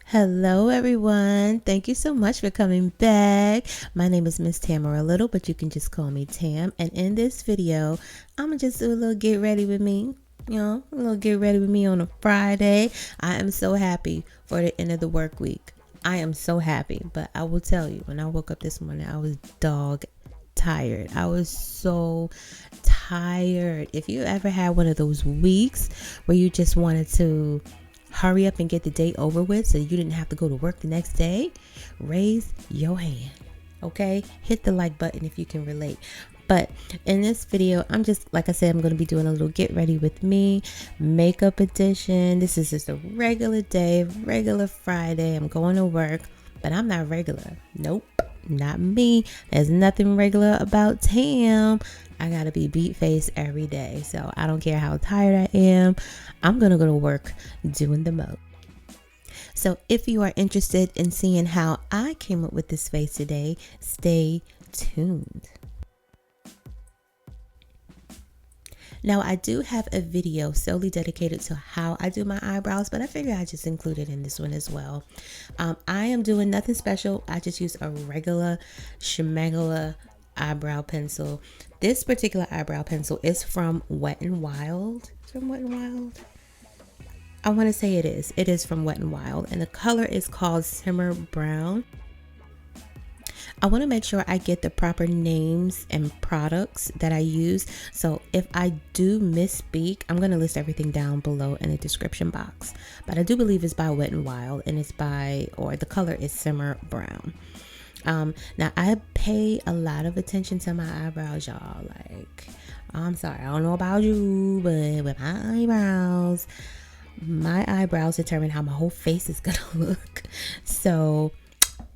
Hello everyone, thank you so much for coming back. My name is MsTameraLyttle, but you can just call me Tam. And in this video, I'm gonna just do a little get ready with me. A little get ready with me on a Friday. I am so happy for the end of the work week. I am so happy, but I will tell you, when I woke up this morning, I was dog tired. I was so tired. If you ever had one of those weeks where you just wanted to hurry up and get the day over with so you didn't have to go to work the next day, raise your hand. Okay, hit the like button if you can relate. But in this video, I'm just, like I said, I'm going to be doing a little get ready with me makeup edition. This is just a regular day, regular Friday. I'm going to work, but I'm not regular. Nope, not me. There's nothing regular about Tam. I gotta be beat face every day, so I don't care how tired I am. I'm gonna go to work doing the most. So if you are interested in seeing how I came up with this face today, stay tuned. Now, I do have a video solely dedicated to how I do my eyebrows, but I figure I just include it in this one as well. I am doing nothing special. I just use a regular schmegula eyebrow pencil. This particular eyebrow pencil is from Wet n Wild. It's from Wet n Wild. I want to say it is. It is from Wet n Wild, and the color is called Simmer Brown. I want to make sure I get the proper names and products that I use. So if I do misspeak, I'm going to list everything down below in the description box. But I do believe it's by Wet n Wild, and it's by, or the color is Simmer Brown. Now I pay a lot of attention to my eyebrows, y'all. Like, I'm sorry, I don't know about you, but with my eyebrows determine how my whole face is gonna look. So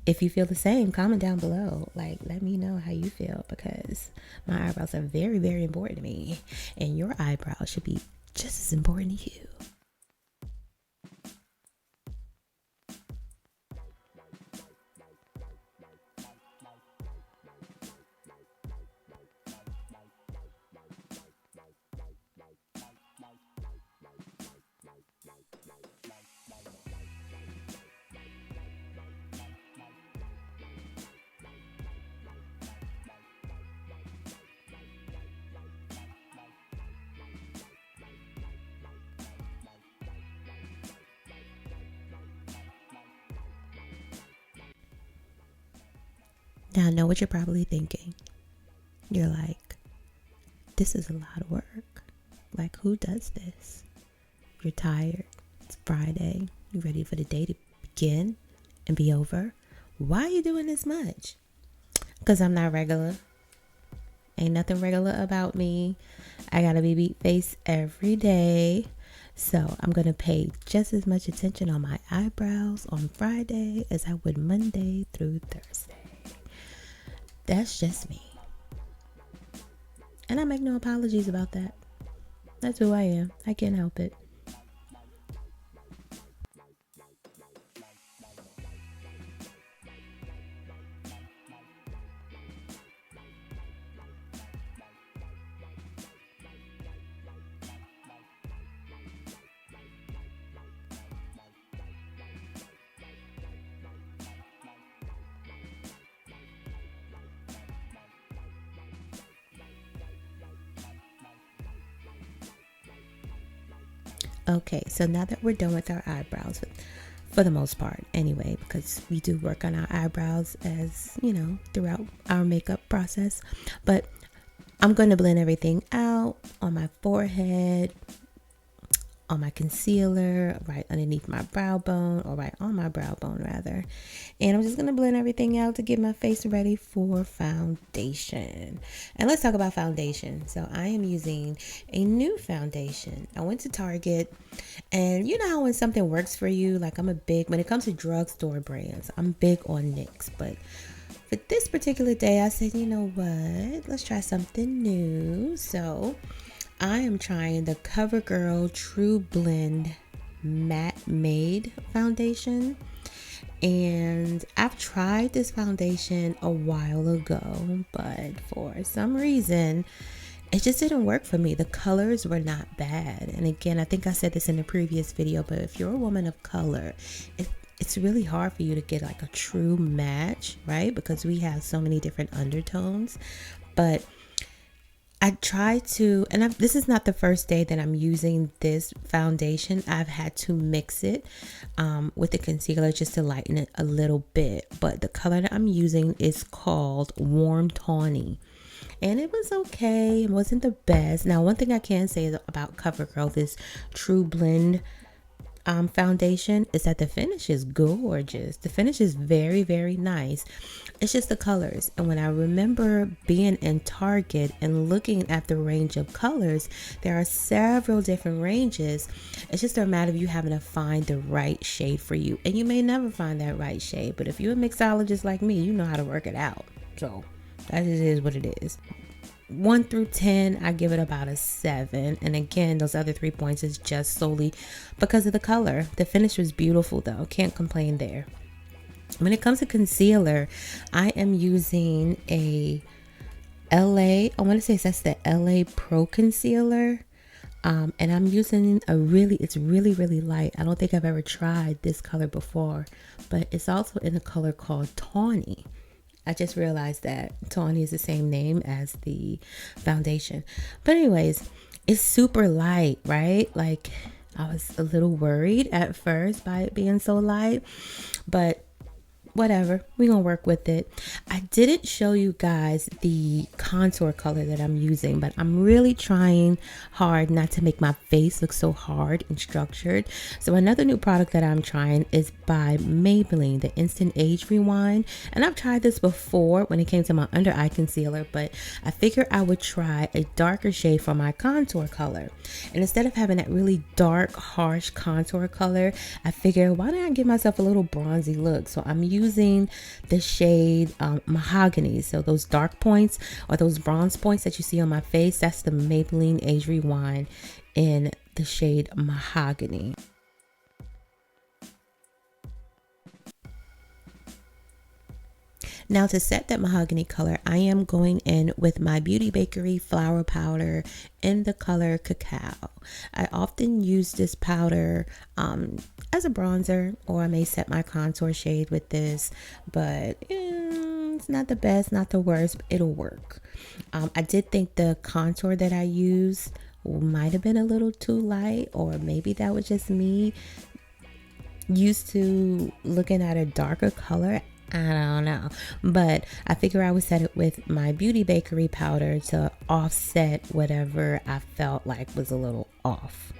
if you feel the same, comment down below. Like, let me know how you feel, because my eyebrows are very, very important to me, and your eyebrows should be just as important to you. Now I know what you're probably thinking. You're like, this is a lot of work. Like, who does this? You're tired. It's Friday. You're ready for the day to begin and be over. Why are you doing this much? Because I'm not regular. Ain't nothing regular about me. I gotta be beat face every day. So I'm gonna pay just as much attention on my eyebrows on Friday as I would Monday through Thursday. That's just me. And I make no apologies about that. That's who I am. I can't help it. Okay, so now that we're done with our eyebrows, for the most part anyway, because we do work on our eyebrows, as you know, throughout our makeup process, but I'm going to blend everything out on my forehead, on my concealer, right underneath my brow bone, or right on my brow bone rather. And I'm just going to blend everything out to get my face ready for foundation. And let's talk about foundation. So I am using a new foundation. I went to Target, and you know how when something works for you, like when it comes to drugstore brands, I'm big on NYX, but for this particular day, I said, you know what? Let's try something new. So I am trying the Covergirl True Blend Matte Made Foundation. And I've tried this foundation a while ago, but for some reason, it just didn't work for me. The colors were not bad. And again, I think I said this in the previous video, but if you're a woman of color, it's really hard for you to get like a true match, right? Because we have so many different undertones. But I try to, and this is not the first day that I'm using this foundation. I've had to mix it with the concealer just to lighten it a little bit. But the color that I'm using is called Warm Tawny. And it was okay. It wasn't the best. Now, one thing I can say about CoverGirl, this True Blend foundation, is that the finish is gorgeous. The finish is very, very nice. It's just the colors. And when I remember being in Target and looking at the range of colors, there are several different ranges. It's just a matter of you having to find the right shade for you. And you may never find that right shade, but if you're a mixologist like me, you know how to work it out. So that just is what it is. 1 through 10, I give it about a 7. And again, those other 3 points is just solely because of the color. The finish was beautiful though. Can't complain there. When it comes to concealer, I am using a I want to say that's the LA Pro Concealer. And I'm using it's really, really light. I don't think I've ever tried this color before, but it's also in a color called Tawny. I just realized that Tawny is the same name as the foundation. But anyways, it's super light, right? Like, I was a little worried at first by it being so light, but whatever, we're gonna work with it. I didn't show you guys the contour color that I'm using, but I'm really trying hard not to make my face look so hard and structured. So another new product that I'm trying is by Maybelline, the Instant Age Rewind. And I've tried this before when it came to my under eye concealer, but I figured I would try a darker shade for my contour color. And instead of having that really dark, harsh contour color, I figured, why don't I give myself a little bronzy look? So I'm using the shade Mahogany. So those dark points or those bronze points that you see on my face, that's the Maybelline Age Rewind in the shade Mahogany. Now to set that mahogany color, I am going in with my Beauty Bakerie flower powder in the color Cacao. I often use this powder as a bronzer, or I may set my contour shade with this, but it's not the best, not the worst, but it'll work. I did think the contour that I used might have been a little too light, or maybe that was just me used to looking at a darker color. I don't know, but I figure I would set it with my Beauty Bakerie powder to offset whatever I felt like was a little off.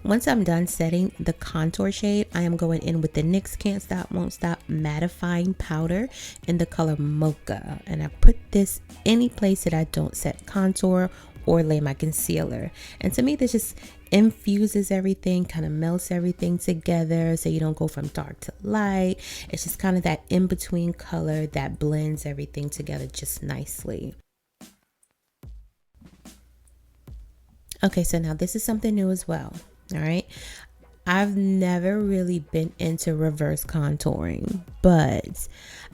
Once I'm done setting the contour shade, I am going in with the NYX Can't Stop Won't Stop mattifying powder in the color Mocha, and I put this any place that I don't set contour or lay my concealer. And to me, this just infuses everything, kind of melts everything together, so you don't go from dark to light. It's just kind of that in-between color that blends everything together just nicely. Okay, so now this is something new as well. All right, I've never really been into reverse contouring, but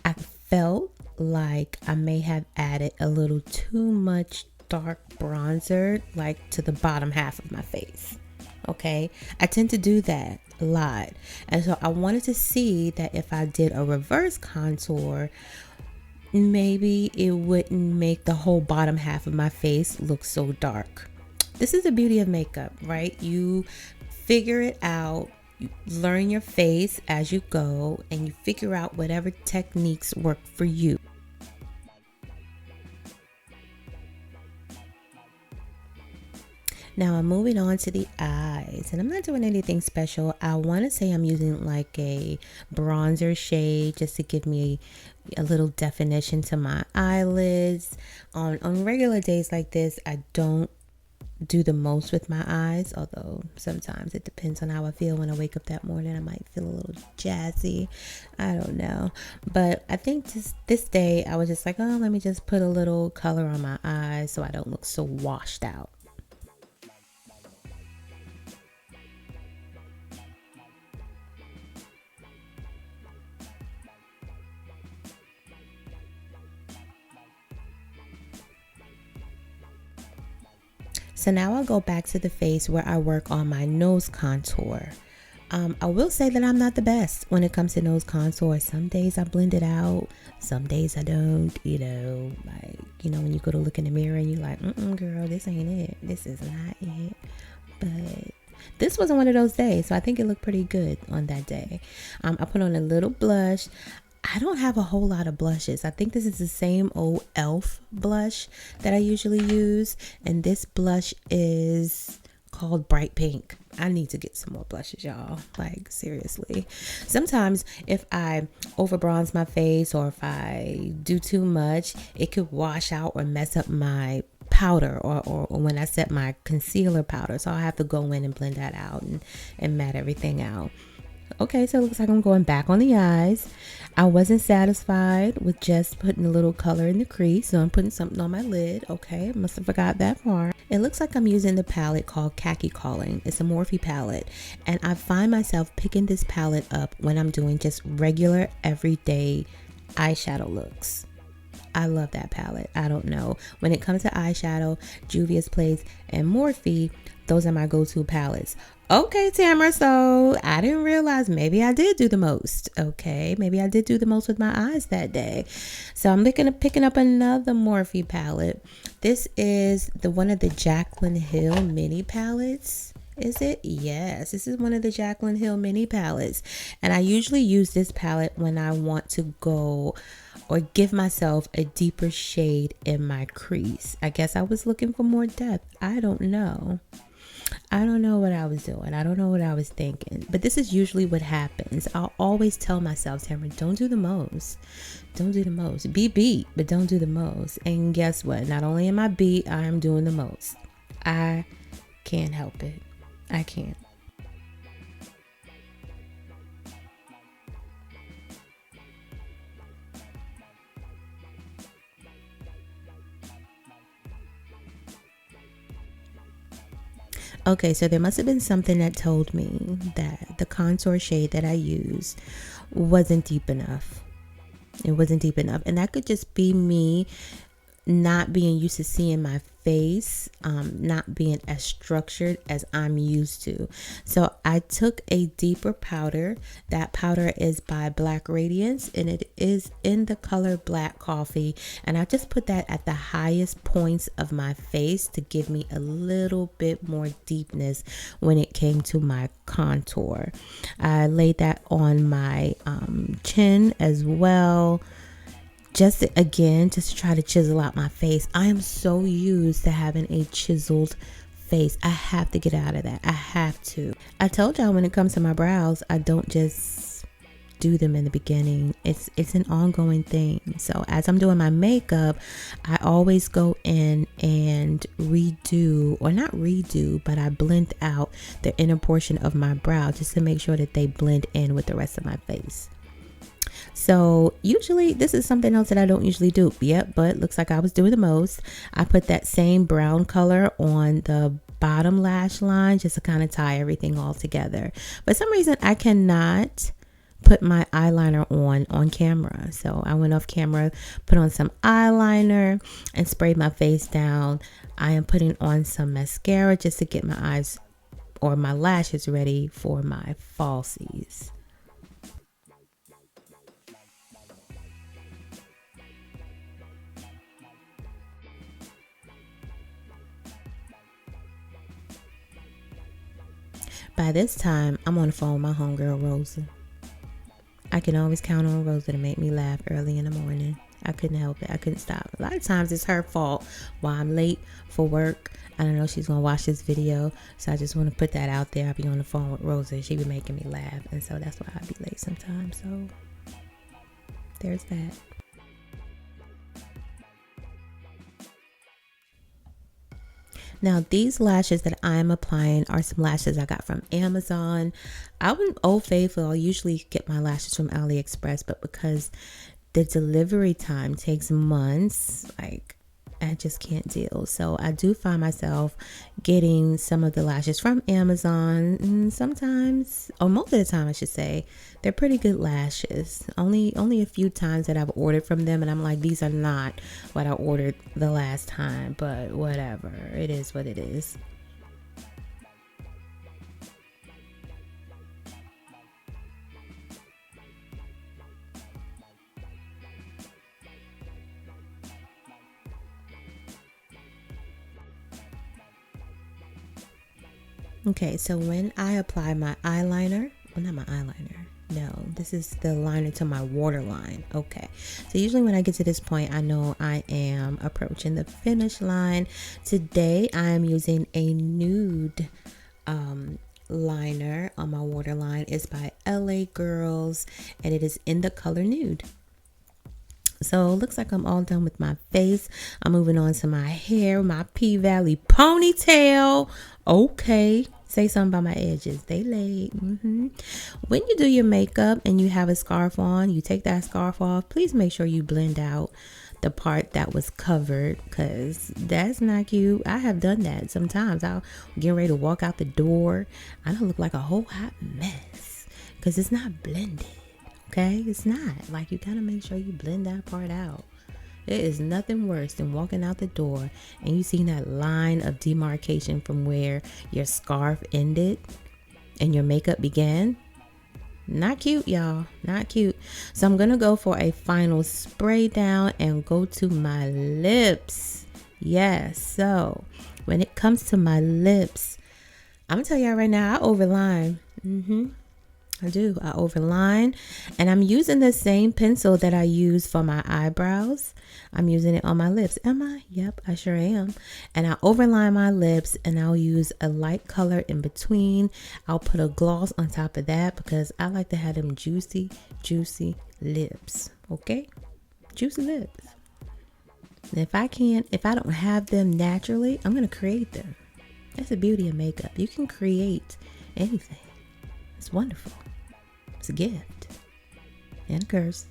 I felt like I may have added a little too much dark bronzer, like to the bottom half of my face. Okay, I tend to do that a lot, and so I wanted to see that if I did a reverse contour, maybe it wouldn't make the whole bottom half of my face look so dark. This is the beauty of makeup, right? You figure it out, you learn your face as you go, and you figure out whatever techniques work for you. Now I'm moving on to the eyes, and I'm not doing anything special. I want to say I'm using like a bronzer shade just to give me a little definition to my eyelids. On regular days like this, I don't do the most with my eyes, although sometimes it depends on how I feel. When I wake up that morning, I might feel a little jazzy. I don't know. But I think this day I was just like, oh, let me just put a little color on my eyes so I don't look so washed out. So now I'll go back to the face where I work on my nose contour. I will say that I'm not the best when it comes to nose contour. Some days I blend it out, some days I don't, like, when you go to look in the mirror and you're like, girl, this ain't it. This is not it. But this wasn't one of those days, so I think it looked pretty good on that day. I put on a little blush. I don't have a whole lot of blushes. I think this is the same old e.l.f. blush that I usually use. And this blush is called Bright Pink. I need to get some more blushes, y'all. Like, seriously. Sometimes if I over bronze my face or if I do too much, it could wash out or mess up my powder or when I set my concealer powder. So I have to go in and blend that out and matte everything out. Okay, so it looks like I'm going back on the eyes. I wasn't satisfied with just putting a little color in the crease, so I'm putting something on my lid. Okay, must have forgot that part. It looks like I'm using the palette called Khaki Calling. It's a Morphe palette, and I find myself picking this palette up when I'm doing just regular, everyday eyeshadow looks. I love that palette. I don't know. When it comes to eyeshadow, Juvia's Place and Morphe, those are my go-to palettes. Okay, Tamara, so I didn't realize maybe I did do the most. Okay, maybe I did do the most with my eyes that day. So I'm picking up another Morphe palette. This is one of the Jaclyn Hill mini palettes. Is it? Yes, this is one of the Jaclyn Hill mini palettes. And I usually use this palette when I want to go or give myself a deeper shade in my crease. I guess I was looking for more depth. I don't know. I don't know what I was doing. I don't know what I was thinking. But this is usually what happens. I'll always tell myself, Tamara, don't do the most. Don't do the most. Be beat, but don't do the most. And guess what? Not only am I beat, I am doing the most. I can't help it. I can't. Okay, so there must have been something that told me that the contour shade that I used wasn't deep enough. It wasn't deep enough. And that could just be me not being used to seeing my face, not being as structured as I'm used to. So I took a deeper powder. That powder is by Black Radiance and it is in the color Black Coffee. And I just put that at the highest points of my face to give me a little bit more deepness when it came to my contour. I laid that on my chin as well. Just to try to chisel out my face. I am so used to having a chiseled face. I have to get out of that. I have to. I told y'all when it comes to my brows, I don't just do them in the beginning. It's an ongoing thing. So as I'm doing my makeup, I always go in and redo, or not redo, but I blend out the inner portion of my brow just to make sure that they blend in with the rest of my face. So usually this is something else that I don't usually do. Yep, but looks like I was doing the most. I put that same brown color on the bottom lash line just to kind of tie everything all together. But for some reason I cannot put my eyeliner on camera. So I went off camera, put on some eyeliner and sprayed my face down. I am putting on some mascara just to get my eyes or my lashes ready for my falsies. By this time, I'm on the phone with my homegirl, Rosa. I can always count on Rosa to make me laugh early in the morning. I couldn't help it. I couldn't stop. A lot of times it's her fault while I'm late for work. I don't know if she's going to watch this video, so I just want to put that out there. I'll be on the phone with Rosa. She be making me laugh, and so that's why I be late sometimes. So there's that. Now, these lashes that I'm applying are some lashes I got from Amazon. I'm Old Faithful. I usually get my lashes from AliExpress, but because the delivery time takes months, like, I just can't deal. So I do find myself getting some of the lashes from Amazon. And sometimes, or most of the time I should say, they're pretty good lashes. Only a few times that I've ordered from them and I'm like, these are not what I ordered the last time, but whatever. It is what it is. Okay, so when I apply my eyeliner, well, not my eyeliner. No, this is the liner to my waterline. Okay, so usually when I get to this point, I know I am approaching the finish line. Today, I am using a nude liner on my waterline. It's by LA Girls, and it is in the color nude. So it looks like I'm all done with my face. I'm moving on to my hair, my P-Valley ponytail. Okay, say something about my edges. They laid. When you do your makeup and you have a scarf on, you take that scarf off. Please make sure you blend out the part that was covered, because that's not cute. I have done that sometimes. I'll get ready to walk out the door. I don't look like a whole hot mess because it's not blended. Okay, it's not. Like, you gotta make sure you blend that part out. There is nothing worse than walking out the door and you see that line of demarcation from where your scarf ended and your makeup began. Not cute, y'all. Not cute. So I'm gonna go for a final spray down and go to my lips. Yes, so when it comes to my lips, I'm gonna tell y'all right now, I overline. I do. I overline, and I'm using the same pencil that I use for my eyebrows. I'm using it on my lips. Am I? Yep, I sure am. And I overline my lips, and I'll use a light color in between. I'll put a gloss on top of that because I like to have them juicy, juicy lips. Okay? Juicy lips. And if I don't have them naturally, I'm going to create them. That's the beauty of makeup. You can create anything. It's wonderful. It's a gift and a curse.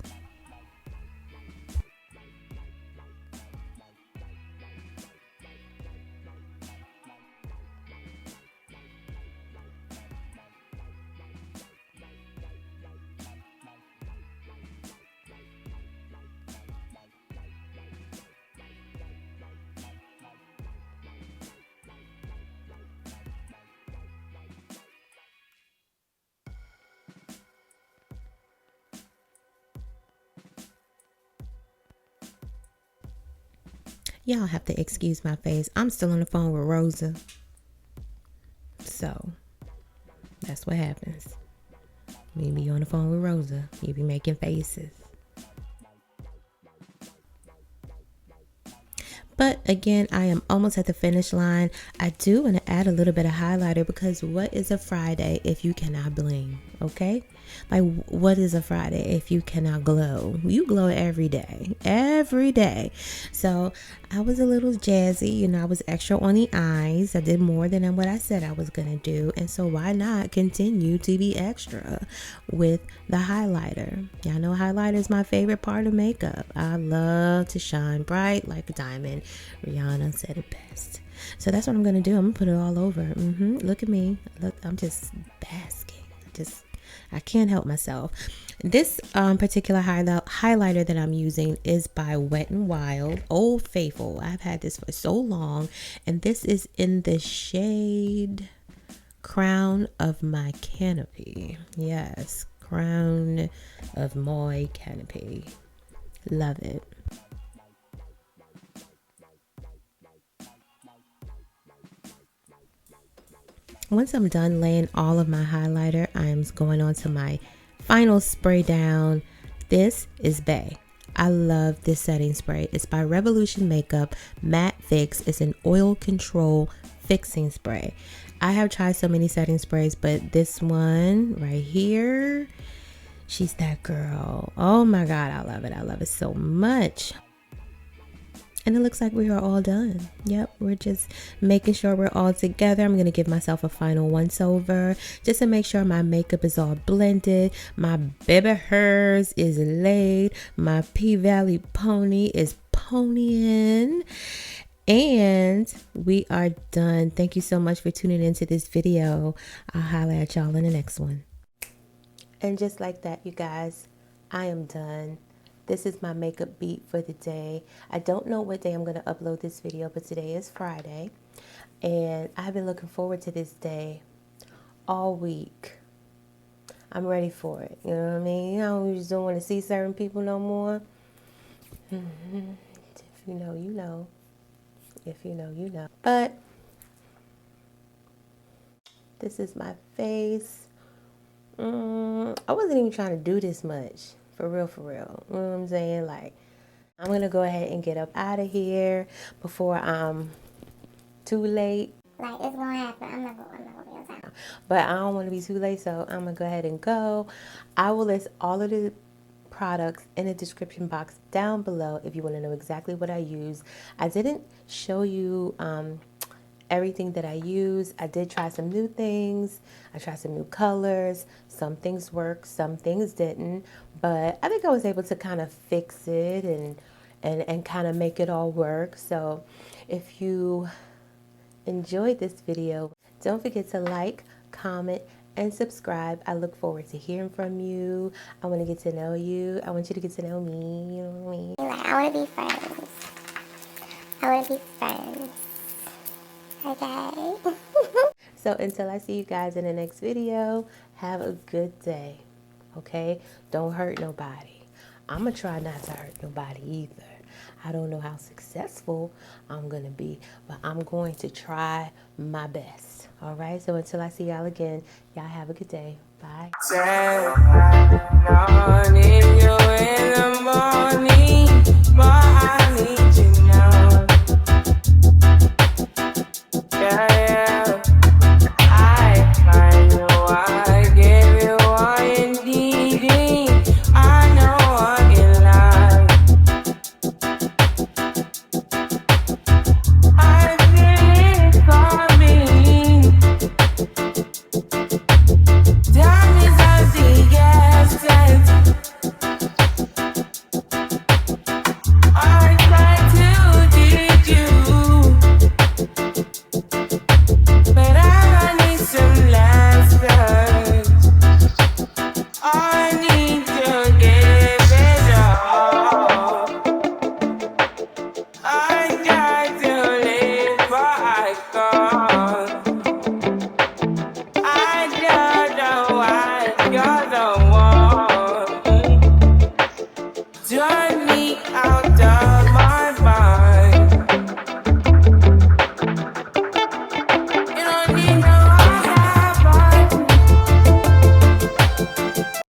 Y'all have to excuse my face. I'm still on the phone with Rosa. So, that's what happens. When you be on the phone with Rosa, you be making faces. But again, I am almost at the finish line. I do want to add a little bit of highlighter because what is a Friday if you cannot bling? Okay? Like, what is a Friday if you cannot glow? You glow every day. Every day. So I was a little jazzy. You know, I was extra on the eyes. I did more than what I said I was going to do. And so why not continue to be extra with the highlighter? Y'all know highlighter is my favorite part of makeup. I love to shine bright like a diamond. Rihanna said it best. So that's what I'm going to do. I'm going to put it all over. Look at me. Look, I'm just basking. I can't help myself. This particular highlighter that I'm using is by Wet n Wild, Old Faithful. I've had this for so long, and this is in the shade Crown of My Canopy. Yes, Crown of My Canopy. Love it. Once I'm done laying all of my highlighter, I'm going on to my final spray down. This is Bay. I love this setting spray. It's by Revolution Makeup Matte Fix. It's an oil control fixing spray. I have tried so many setting sprays, but this one right here, she's that girl. Oh my God, I love it. I love it so much. And it looks like we are all done. Yep, we're just making sure we're all together. I'm going to give myself a final once over just to make sure my makeup is all blended. My baby hairs is laid. My P-Valley pony is ponying. And we are done. Thank you so much for tuning into this video. I'll holler at y'all in the next one. And just like that, you guys, I am done. This is my makeup beat for the day. I don't know what day I'm going to upload this video, but today is Friday. And I've been looking forward to this day all week. I'm ready for it. You know what I mean? You know, we just don't want to see certain people no more. If you know, you know. If you know, you know. But this is my face. I wasn't even trying to do this much. For real, for real. You know what I'm saying? Like, I'm going to go ahead and get up out of here before I'm too late. Like, it's going to happen. I'm not going to be on time. But I don't want to be too late, so I'm going to go ahead and go. I will list all of the products in the description box down below if you want to know exactly what I use. I didn't show you everything that I use. I did try some new things. I tried some new colors. Some things worked, some things didn't. But I think I was able to kind of fix it and kind of make it all work. So if you enjoyed this video, don't forget to like, comment, and subscribe. I look forward to hearing from you. I want to get to know you. I want you to get to know me. You know what I mean? Like, I want to be friends. I want to be friends. Okay. So until I see you guys in the next video, have a good day. Okay? Don't hurt nobody. I'm going to try not to hurt nobody either. I don't know how successful I'm going to be, but I'm going to try my best. All right? So until I see y'all again, y'all have a good day. Bye.